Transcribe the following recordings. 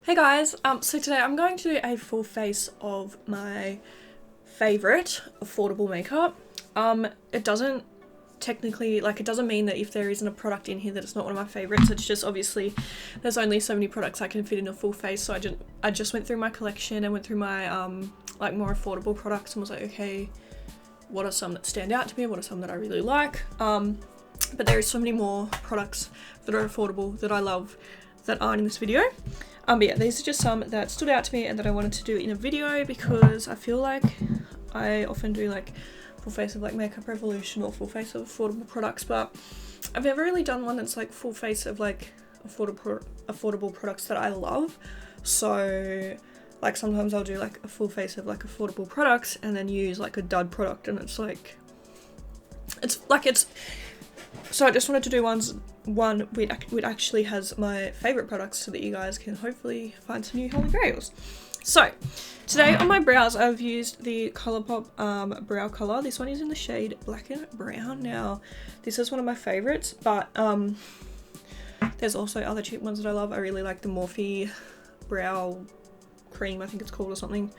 Hey guys, so today I'm going to do a full face of my favourite affordable makeup. It doesn't technically, it doesn't mean that if there isn't a product in here that it's not one of my favourites. It's just obviously there's only so many products I can fit in a full face, so I just went through my collection and went through my more affordable products and was like, okay, what are some that stand out to me, what are some that I really like, but there is so many more products that are affordable that I love that aren't in this video. But yeah, these are just some that stood out to me and that I wanted to do in a video because I feel like I often do like full face of like Makeup Revolution or full face of affordable products, but I've never really done one that's like full face of like affordable products that I love. So like sometimes I'll do like a full face of like affordable products and then use like a dud product, and so I just wanted to do one which actually has my favourite products so that you guys can hopefully find some new holy grails. So today on my brows I've used the Colourpop brow colour. This one is in the shade Black and Brown. Now this is one of my favourites, but there's also other cheap ones that I love. I really like the Morphe brow cream, I think it's called, or something.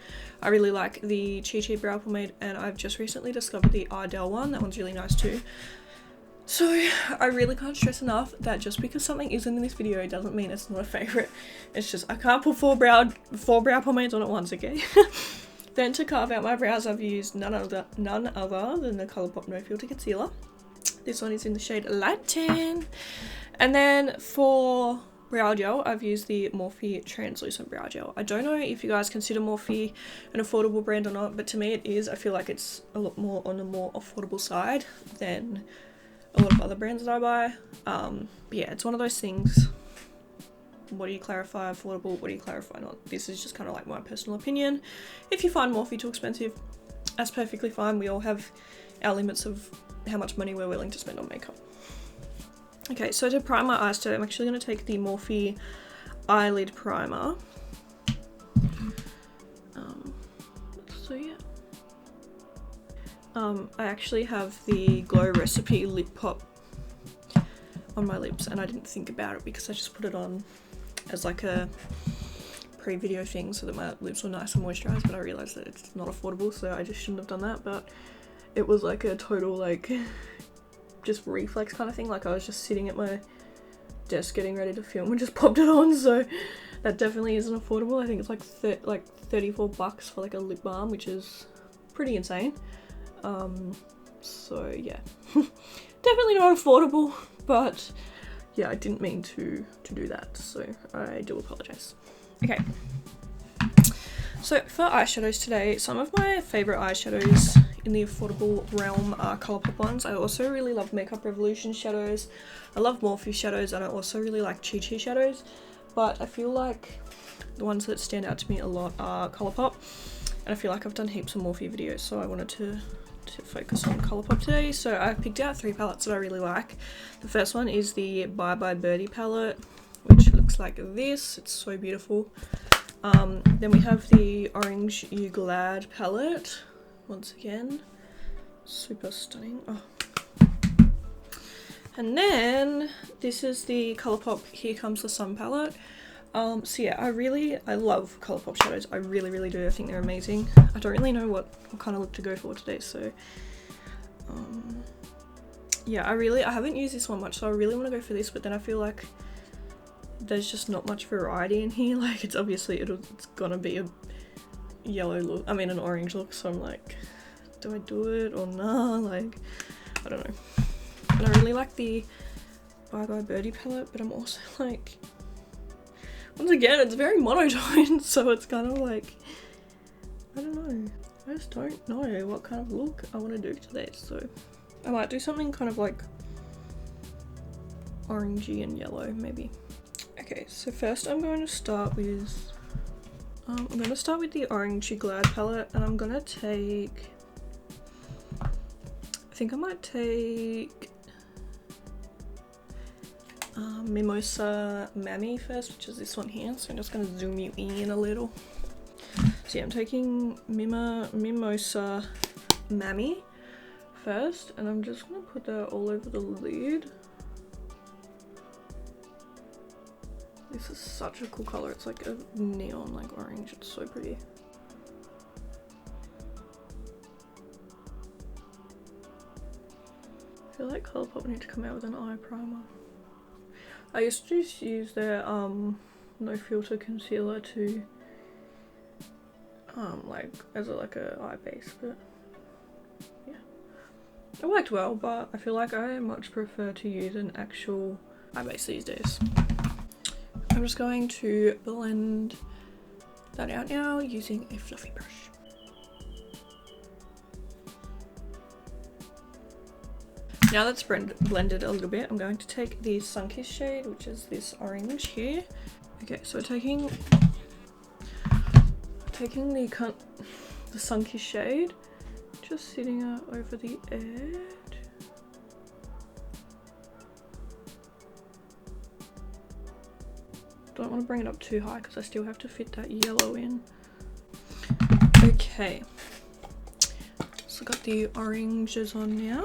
I really like the Chi Chi brow pomade, and I've just recently discovered the Ardell one. That one's really nice too. So I really can't stress enough that just because something isn't in this video doesn't mean it's not a favourite. It's just I can't put four brow pomades on at once, okay? Then to carve out my brows I've used none other than the Colourpop No Filter Concealer. This one is in the shade Light Tan. And then for brow gel I've used the Morphe Translucent Brow Gel. I don't know if you guys consider Morphe an affordable brand or not, but to me it is. I feel like it's a lot more on the more affordable side than a lot of other brands that I buy. But yeah, it's one of those things. What do you clarify affordable? What do you clarify not? This is just kind of like my personal opinion. If you find Morphe too expensive, that's perfectly fine. We all have our limits of how much money we're willing to spend on makeup. Okay, so to prime my eyes today, I'm actually going to take the Morphe eyelid primer. So yeah. I actually have the Glow Recipe Lip Pop on my lips, and I didn't think about it because I just put it on as like a pre-video thing so that my lips were nice and moisturised, but I realised that it's not affordable, so I just shouldn't have done that. But it was like a total like just reflex kind of thing. Like I was just sitting at my desk getting ready to film and just popped it on, so that definitely isn't affordable. I think it's like 34 bucks for like a lip balm, which is pretty insane. So yeah, definitely not affordable, but yeah, I didn't mean to do that, so I do apologize. Okay, so for eyeshadows today, some of my favourite eyeshadows in the affordable realm are Colourpop ones. I also really love Makeup Revolution shadows, I love Morphe shadows, and I also really like Chi Chi shadows, but I feel like the ones that stand out to me a lot are Colourpop, and I feel like I've done heaps of Morphe videos, so I wanted to focus on Colourpop today. So I picked out 3 palettes that I really like. The first one is the Bye Bye Birdie palette, which looks like this. It's so beautiful. Then we have the Orange You Glad palette. Once again, super stunning. Oh. And then this is the Colourpop Here Comes the Sun palette. So yeah, I love Colourpop shadows. I really do. I think they're amazing. I don't really know what kind of look to go for today, so yeah, I haven't used this one much, so I really want to go for this, but then I feel like there's just not much variety in here. Like it's gonna be a yellow look, I mean an orange look, so I'm like, do I do it or not? Like, I don't know. And I really like the Bye Bye Birdie palette, but I'm also like, once again, it's very monotone, so it's kind of like, I don't know. I just don't know what kind of look I want to do today, so I might do something kind of like orangey and yellow, maybe. Okay, so first I'm going to start with the Orange You Glad palette, and I'm gonna take, I think I might take Mimosa Mammy first, which is this one here, so I'm just going to zoom you in a little. So yeah, I'm taking Mimosa Mammy first, and I'm just going to put that all over the lid. This is such a cool color. It's like a neon like orange. It's so pretty. I feel like Colourpop need to come out with an eye primer. I used to just use their no filter concealer to like as a eye base, but yeah, it worked well, but I feel like I much prefer to use an actual eye base these days. I'm just going to blend that out now using a fluffy brush. Now that's blended a little bit, I'm going to take the Sunkissed shade, which is this orange here. Okay, so taking the Sunkissed shade, just sitting over the edge. Don't want to bring it up too high because I still have to fit that yellow in. Okay, so got the oranges on now.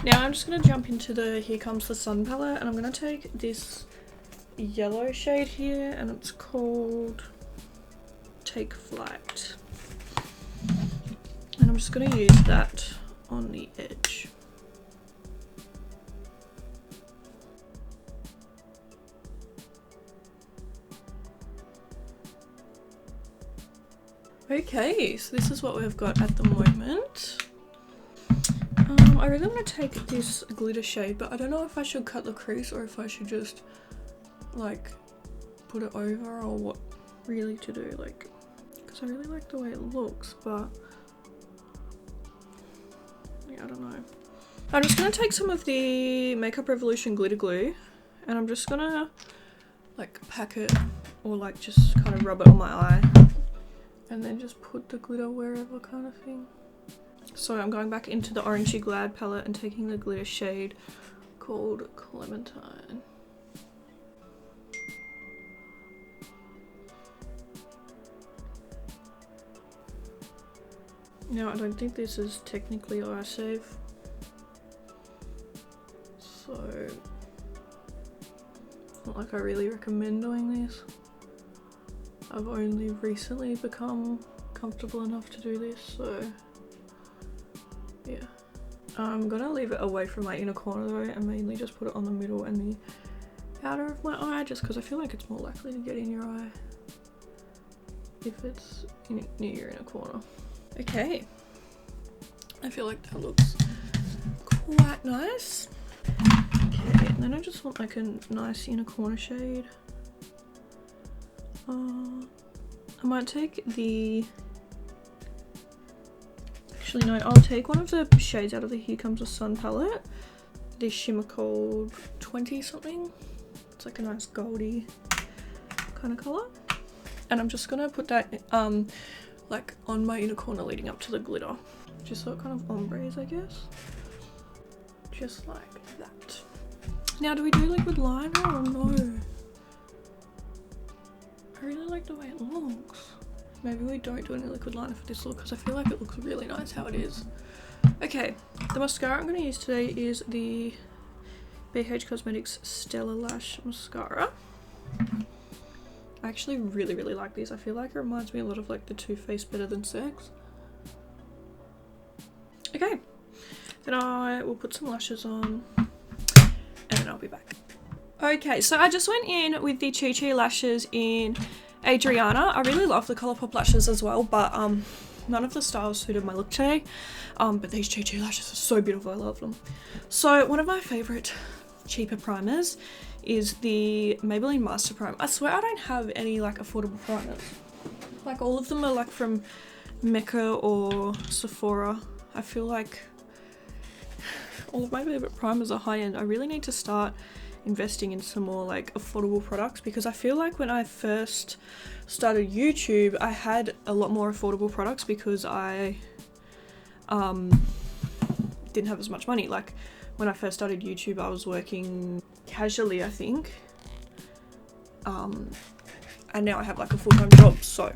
Now I'm just going to jump into the Here Comes the Sun palette, and I'm going to take this yellow shade here, and it's called Take Flight. And I'm just going to use that on the edge. Okay, so this is what we've got at the moment. I really want to take this glitter shade, but I don't know if I should cut the crease or if I should just like put it over, or what really to do, like, because I really like the way it looks, but yeah, I don't know. I'm just going to take some of the Makeup Revolution glitter glue, and I'm just going to like pack it, or like just kind of rub it on my eye, and then just put the glitter wherever, kind of thing. So I'm going back into the Orangey Glad palette and taking the glitter shade called Clementine. Now I don't think this is technically eye safe, so it's not like I really recommend doing this. I've only recently become comfortable enough to do this, so yeah. I'm gonna leave it away from my inner corner though, and mainly just put it on the middle and the outer of my eye, just because I feel like it's more likely to get in your eye if it's near your inner corner. Okay, I feel like that looks quite nice. Okay, and then I just want like a nice inner corner shade. I might take the... Actually no, I'll take one of the shades out of the Here Comes the Sun palette. This shimmer called 20 something. It's like a nice goldy kind of colour. And I'm just gonna put that like on my inner corner leading up to the glitter. Just so it kind of ombres, I guess. Just like that. Now do we do liquid liner or no? I really like the way it looks. Maybe we don't do any liquid liner for this look because I feel like it looks really nice how it is. Okay, the mascara I'm going to use today is the BH Cosmetics Stellar Lash Mascara. I actually really like these. I feel like it reminds me a lot of like the Too Faced Better Than Sex. Okay, then I will put some lashes on and then I'll be back. Okay, so I just went in with the Chi Chi lashes in Adriana. I really love the Colourpop lashes as well, but none of the styles suited my look today. But these Chi Chi lashes are so beautiful, I love them. So one of my favourite cheaper primers is the Maybelline Master Prime. I swear I don't have any like affordable primers. Like all of them are like from Mecca or Sephora. I feel like all of my favourite primers are high end. I really need to start investing in some more like affordable products, because I feel like when I first started YouTube I had a lot more affordable products because I didn't have as much money. Like when I first started YouTube I was working casually, I think, and now I have like a full-time job, so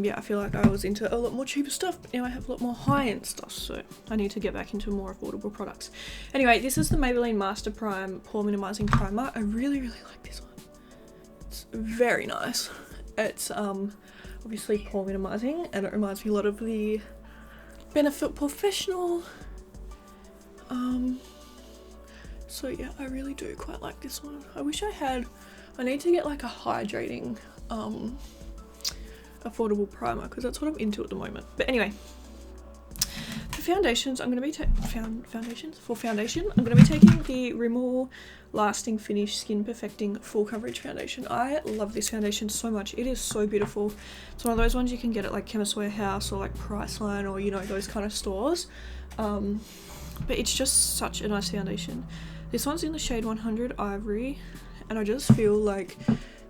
yeah, I feel like I was into a lot more cheaper stuff, but now I have a lot more high-end stuff, so I need to get back into more affordable products. Anyway, this is the Maybelline Master Prime Pore Minimizing Primer. I really like this one. very nice. It's obviously pore minimizing, and it reminds me a lot of the Benefit Professional. So yeah, I really do quite like this one. I wish I need to get like a hydrating affordable primer, because that's what I'm into at the moment. But anyway, for foundations, I'm going to be foundation, I'm going to be taking the Rimmel Lasting Finish Skin Perfecting Full Coverage Foundation. I love this foundation so much. It is so beautiful. It's one of those ones you can get at like Chemist Warehouse or like Priceline, or you know, those kind of stores. But it's just such a nice foundation. This one's in the shade 100 Ivory, and I just feel like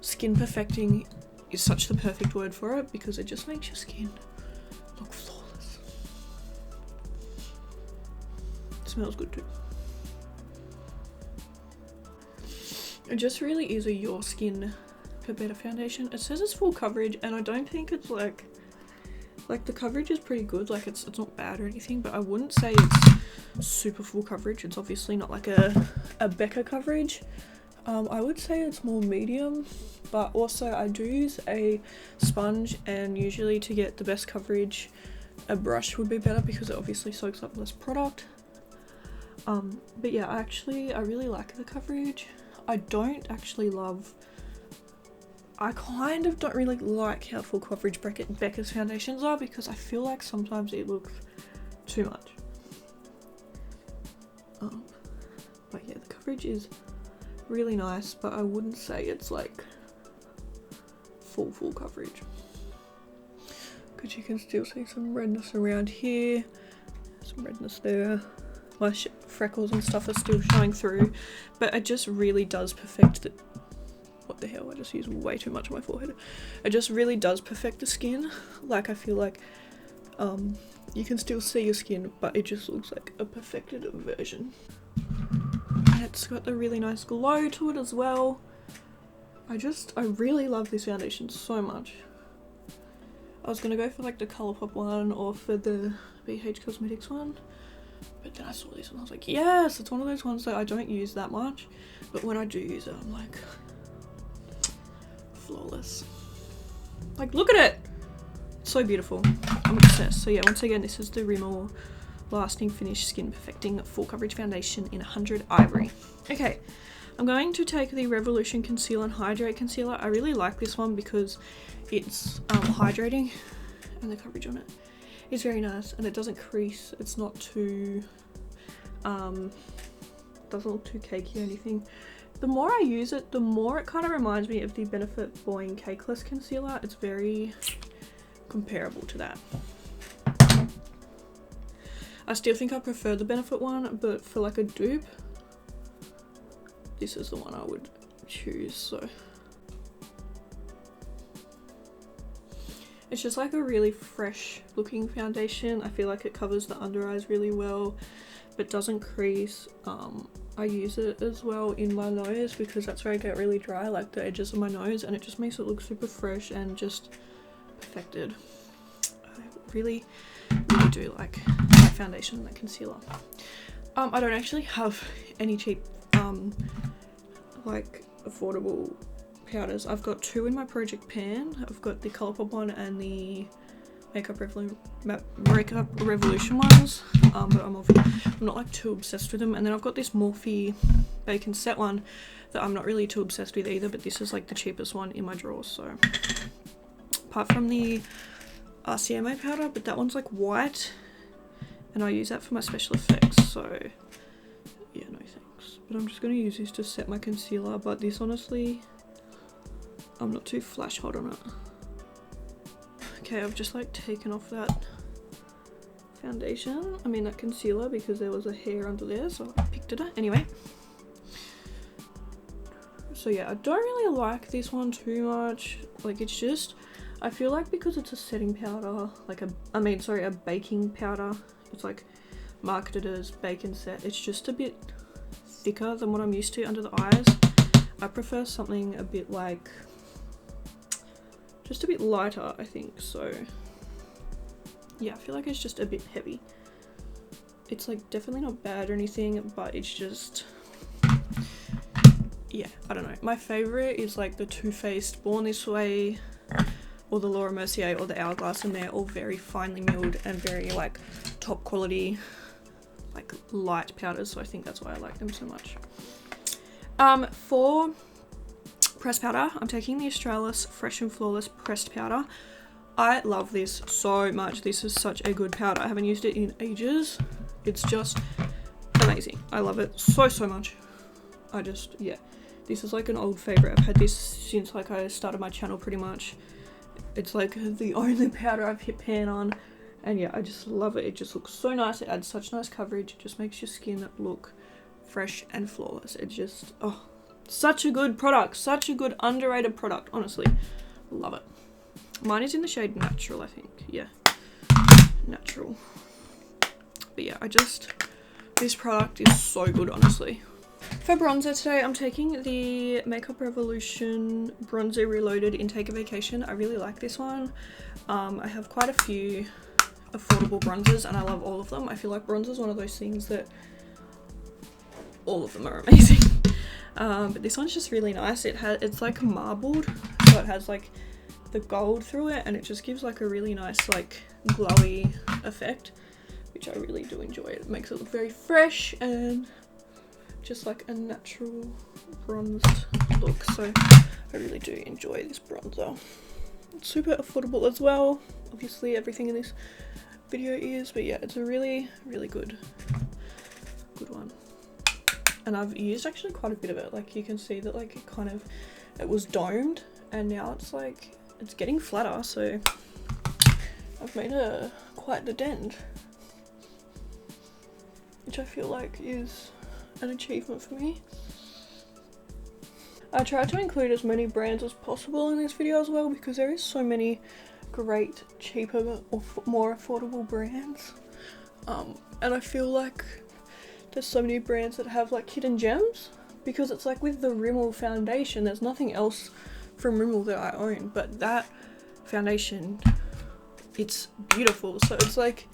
skin perfecting is such the perfect word for it, because it just makes your skin look flawless. It smells good too. It just really is a Your Skin for Better foundation. It says it's full coverage, and I don't think it's like the coverage is pretty good. Like it's not bad or anything, but I wouldn't say it's super full coverage. It's obviously not like a Becca coverage. I would say it's more medium, but also I do use a sponge, and usually to get the best coverage a brush would be better, because it obviously soaks up less product. But yeah, I really like the coverage. I kind of don't really like how full coverage Becca's foundations are, because I feel like sometimes it looks too much. But yeah, the coverage is really nice, but I wouldn't say it's like full coverage, because you can still see some redness around here, some redness there. My freckles and stuff are still showing through, but it just really does perfect the... What the hell, I just used way too much on my forehead. It just really does perfect the skin. Like, I feel like you can still see your skin, but it just looks like a perfected version. And it's got a really nice glow to it as well. I really love this foundation so much. I was gonna go for like the Colourpop one or for the BH Cosmetics one, but then I saw this and I was like, yes, it's one of those ones that I don't use that much, but when I do use it, I'm like, flawless. Like, look at it! It's so beautiful. I'm obsessed. So yeah, once again, this is the Rimmel Lasting Finish Skin Perfecting Full Coverage Foundation in 100 Ivory. Okay, I'm going to take the Revolution Conceal and Hydrate Concealer. I really like this one because it's hydrating, and the coverage on it is very nice, and it doesn't crease. It's not too, doesn't look too cakey or anything. The more I use it, the more it kind of reminds me of the Benefit Boing Cakeless Concealer. It's very comparable to that. I still think I prefer the Benefit one, but for like a dupe, this is the one I would choose. So it's just like a really fresh looking foundation. I feel like it covers the under eyes really well, but doesn't crease. I use it as well in my nose, because that's where I get really dry, like the edges of my nose, and it just makes it look super fresh and just perfected. I really do like that foundation and that concealer. I don't actually have any cheap like affordable powders. I've got two in my project pan. I've got the Colourpop one and the Makeup Revolution ones, but I'm not like too obsessed with them. And then I've got this Morphe Bacon Set one that I'm not really too obsessed with either, but this is like the cheapest one in my drawers. So apart from the RCMA powder, but that one's like white, and I use that for my special effects, so yeah, no thanks. But I'm just going to use this to set my concealer, but this honestly, I'm not too flash hot on it. Okay, I've just like taken off that foundation, that concealer, because there was a hair under there, so I picked it up. Anyway, so yeah, I don't really like this one too much. Like, it's just, I feel like because it's a setting powder, like a baking powder, it's like marketed as Bacon Set, it's just a bit thicker than what I'm used to under the eyes. I prefer something a bit like, just a bit lighter, I think. So yeah, I feel like it's just a bit heavy. It's like definitely not bad or anything, but it's just, yeah, I don't know. My favourite is like the Too Faced Born This Way or the Laura Mercier or the Hourglass, and they're all very finely milled and very like top quality, like light powders, so I think that's why I like them so much. For pressed powder, I'm taking the Australis Fresh and Flawless pressed powder. I love this so much. This is such a good powder. I haven't used it in ages. It's just amazing. I love it so much. Yeah, this is like an old favorite. I've had this since like I started my channel pretty much. It's like the only powder I've hit pan on, and yeah, I just love it. It just looks so nice. It adds such nice coverage. It just makes your skin look fresh and flawless. It just, oh, such a good product. Such a good underrated product, honestly. Love it. Mine is in the shade Natural, I think. Yeah, Natural. But yeah, this product is so good, honestly. For bronzer today, I'm taking the Makeup Revolution Bronzer Reloaded in Take a Vacation. I really like this one. I have quite a few affordable bronzers and I love all of them. I feel like bronzer is one of those things that all of them are amazing. But this one's just really nice. It's like marbled, so it has like the gold through it, and it just gives like a really nice like glowy effect, which I really do enjoy. It makes it look very fresh and just like a natural bronzed look, so I really do enjoy this bronzer. It's super affordable as well. Obviously everything in this video is, but yeah, it's a really good one. And I've used actually quite a bit of it. Like you can see that like it was domed and now it's like it's getting flatter, so I've made quite the dent, which I feel like is an achievement for me. I tried to include as many brands as possible in this video as well, because there is so many great cheaper or more affordable brands, and I feel like there's so many brands that have like hidden gems, because it's like with the Rimmel foundation, there's nothing else from Rimmel that I own, but that foundation, it's beautiful. So it's like,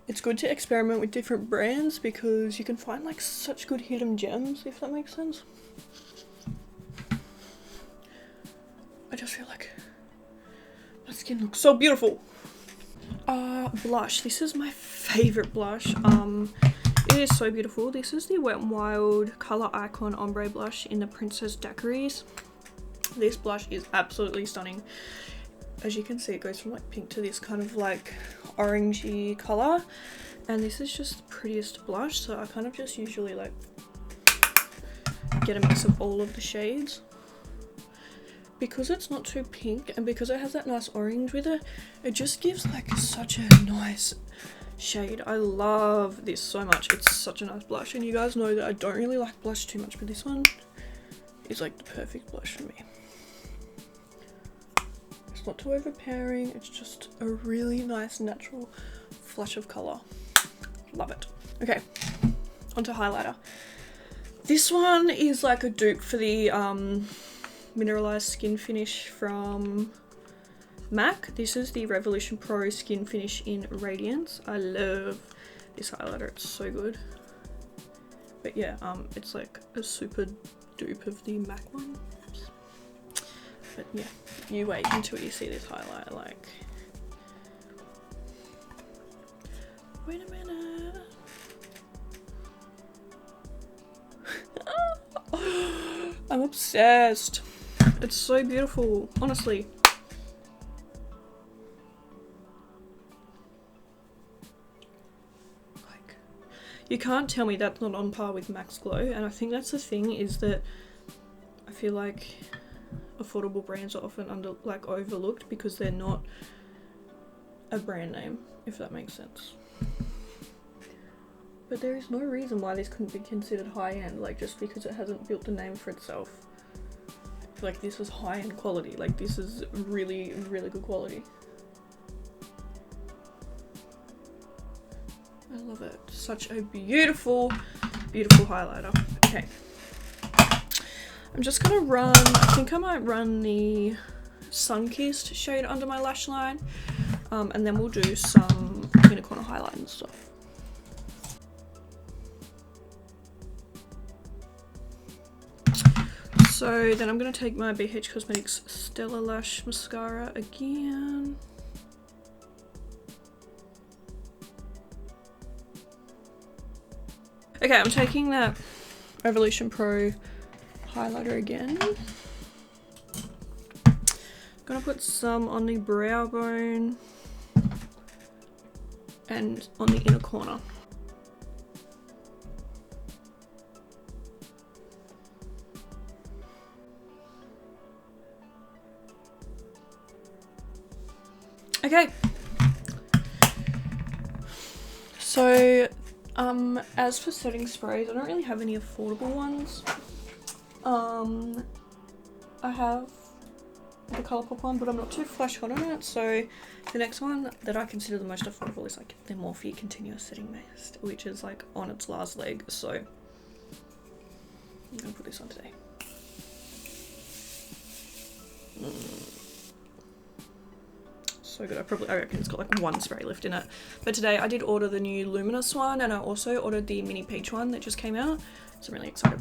it's good to experiment with different brands because you can find like such good hidden gems, if that makes sense. I just feel like my skin looks so beautiful. Blush. This is my favorite blush. It is so beautiful. This is the Wet n Wild Color Icon Ombre Blush in the Princess Daiquiris. This blush is absolutely stunning. As you can see, it goes from like pink to this kind of like orangey color, and this is just the prettiest blush, so I kind of just usually like get a mix of all of the shades. Because it's not too pink and because it has that nice orange with it, it just gives like such a nice shade. I love this so much. It's such a nice blush, and you guys know that I don't really like blush too much, but this one is like the perfect blush for me. It's not too overpowering, it's just a really nice natural flush of colour. Love it. Okay, onto highlighter. This one is like a dupe for the mineralized skin finish from MAC. This is the Revolution Pro Skin Finish in Radiance. I love this highlighter, it's so good. But yeah, it's like a super dupe of the MAC one. But yeah, you wait until you see this highlight, like, wait a minute. I'm obsessed. It's so beautiful, honestly. Like, you can't tell me that's not on par with Max Glow, and I think that's the thing, is that I feel like affordable brands are often overlooked because they're not a brand name, if that makes sense. But there is no reason why this couldn't be considered high-end, like just because it hasn't built the name for itself. Like, this is high-end quality, like this is really good quality. I love it. Such a beautiful highlighter. Okay, I'm just gonna run, I think I might run the Sun-Kissed shade under my lash line, and then we'll do some inner corner highlight and stuff. So then I'm going to take my BH Cosmetics Stellar Lash Mascara again. Okay, I'm taking that Revolution Pro highlighter again. Gonna put some on the brow bone and on the inner corner. Okay. So, as for setting sprays, I don't really have any affordable ones. I have the Colourpop one, but I'm not too flash hot on it, so the next one that I consider the most affordable is like the Morphe Continuous Setting Mist, which is like on its last leg, so I'm gonna put this on today. So good. I reckon it's got like one spray left in it, but today I did order the new Luminous one, and I also ordered the Mini Peach one that just came out, so I'm really excited.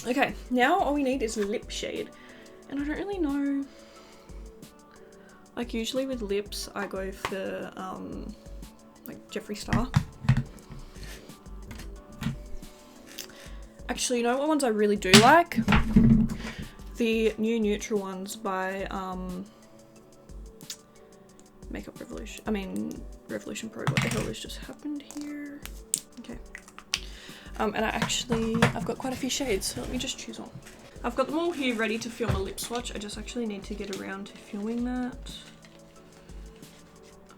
Okay, now all we need is lip shade. And I don't really know, like usually with lips I go for like Jeffree Star. Actually, you know what ones I really do like? The new neutral ones by Revolution Pro. What the hell has just happened here? Okay. And I've got quite a few shades, so let me just choose one. I've got them all here ready to film a lip swatch. I just actually need to get around to filming that.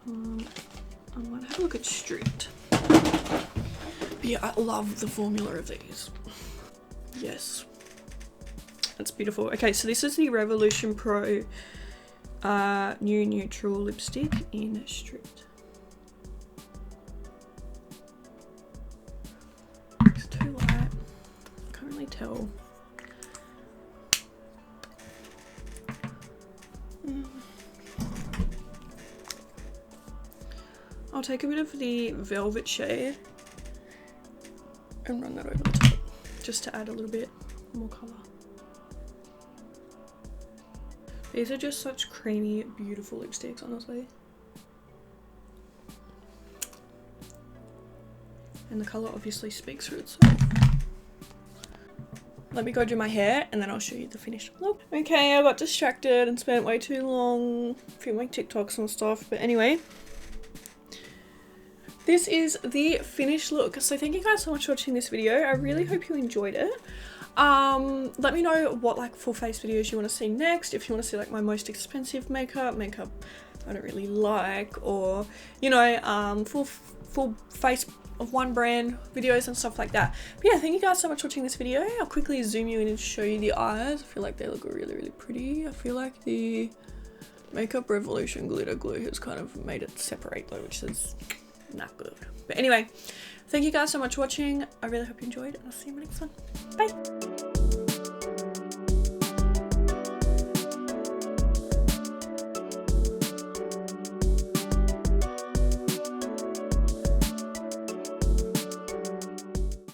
I might have a look at Strict. But yeah, I love the formula of these. Yes. That's beautiful. Okay, so this is the Revolution Pro new neutral lipstick in Strict. It's too light. Can't really tell. I'll take a bit of the Velvet shade and run that over the top just to add a little bit more colour. These are just such creamy, beautiful lipsticks, honestly. And the colour obviously speaks for itself. Let me go do my hair and then I'll show you the finished look. Okay, I got distracted and spent way too long filming TikToks and stuff, but anyway. This is the finished look. So thank you guys so much for watching this video. I really hope you enjoyed it. Let me know what like full face videos you want to see next. If you want to see like my most expensive makeup I don't really like, or you know, full face of one brand videos and stuff like that. But yeah, thank you guys so much for watching this video. I'll quickly zoom you in and show you the eyes. I feel like they look really, really pretty. I feel like the Makeup Revolution glitter glue has kind of made it separate though, which is not good. But anyway, thank you guys so much for watching. I really hope you enjoyed, and I'll see you in my next one. Bye.